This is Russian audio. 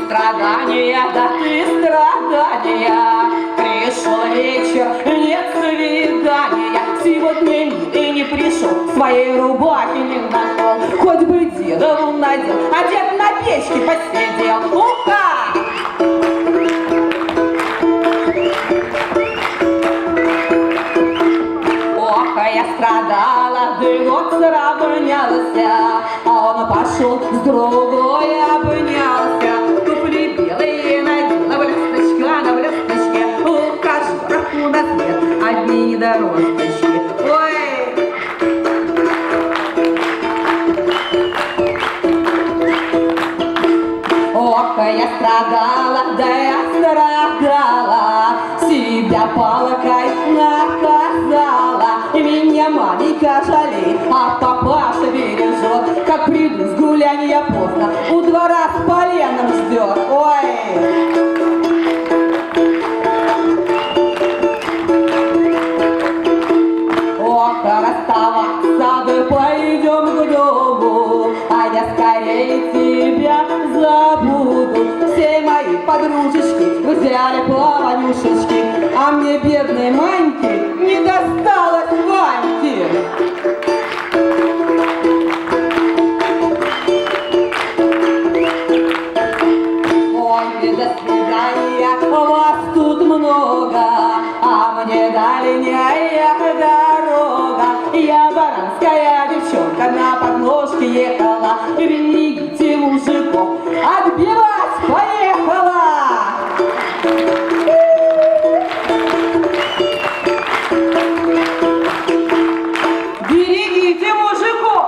страдания, да ты страдания. Пришел вечер, нет свидания. Сегодня ты не пришел, своей рубахи не нашел. Хоть бы дедову надел, а дед на печке посидел. Ну-ка! Я страдала, да и вот сравнялся, а он пошел с другой обнялся. Туфли белые надела, блесточка на блесточке, ухожу на свет, одни недоросточки. Ой! Ох, я страдала, да я страдала, себя палкой наказала. Меня маменька жалеет, а папаша бережет. Как приду с гуляния поздно, у двора с поленом ждет. Ой! Ох, расставаться, да пойдем к дому, а я скорее тебя забуду. Все мои подружечки взяли по Ванюшечке, а мне, бедной Маньке, не досталось Ваньки. Ой, до свидания, вас тут много, а мне дальняя дорога. Я баранская девчонка, на подножке ехала, берегите мужиков, отбивать поехала. Берегите мужиков.